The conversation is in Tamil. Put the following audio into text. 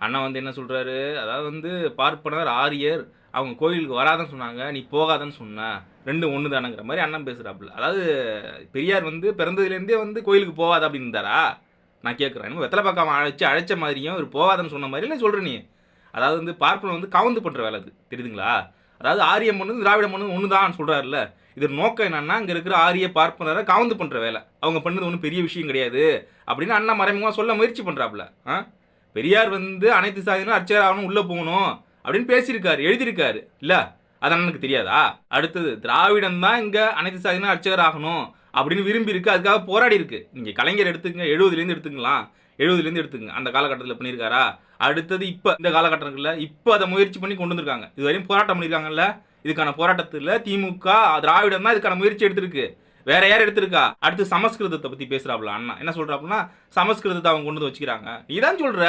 அண்ணா வந்து என்ன சொல்றாரு, அதாவது வந்து பார்ப்பனர், ஆரியர் அவங்க கோயிலுக்கு வராதன்னு சொன்னாங்க. நீ போகாதன்னு சொன்ன. 2ம் ஒண்ணு தானங்கிற மாரி அண்ணன் பேசுறாப்புல. அதாவது பெரியார் வந்து பிறந்ததுலேருந்தே வந்து கோயிலுக்கு போவாத அப்படின்னு இருந்தாரா? நான் கேட்கிறேன். என்னமோ வெத்தல பாக்க அழைச்ச மாதிரியும், இவரு போவாதன்னு சொன்ன மாரியும் சொல்ற நீ. அதாவது வந்து பார்ப்பனர் வந்து கவுந்து பண்ற வேலை அது. தெரியுதுங்களா? அதாவது ஆரியம் ஒண்ணு, திராவிடம் ஒண்ணு ஒண்ணு தான் சொல்றாருல்ல. இதன் நோக்கம் என்னன்னா, இங்க இருக்கிற ஆரிய பார்ப்பனர கவுந்து பண்ற வேலை. அவங்க பண்ணது ஒண்ணும் பெரிய விஷயம் கிடையாது. அப்படின்னு அண்ணா மறைமுகமா சொல்ல முயற்சி பண்றாப்புல. பெரியார் வந்து அனைத்து சாதியினரும் அர்ச்சகர் ஆகணும், உள்ள போகணும் அப்படின்னு பேசியிருக்காரு, எழுதியிருக்காரு. இல்ல? அது அண்ணனுக்கு தெரியாதா? அடுத்தது திராவிடம் தான் இங்க அனைத்து சாதியினரும் அர்ச்சகர் ஆகணும் அப்படின்னு விரும்பி இருக்கு. அதுக்காக போராடி இருக்கு. நீங்க கலைஞர் எடுத்துக்கங்க, 70லேருந்து எடுத்துக்கலாம். 70லேருந்து எடுத்துக்கங்க. அந்த காலகட்டத்தில் பண்ணியிருக்காரா? அடுத்தது இப்ப இந்த காலகட்டங்கள்ல இப்ப அதை முயற்சி பண்ணி கொண்டு வந்திருக்காங்க. இதுவரையும் போராட்டம் பண்ணியிருக்காங்கல்ல. இதுக்கான போராட்டத்தில் திமுக திராவிடம் தான் இதுக்கான முயற்சி எடுத்திருக்கு. வேற யார் எடுத்திருக்கா? அடுத்து சமஸ்கிருதத்தை பத்தி பேசுறாப்புல அண்ணா. என்ன சொல்றாப்புன்னா, சமஸ்கிருதத்தை அவங்க கொண்டு வந்து வச்சுக்கிறாங்க. நீ தான் சொல்ற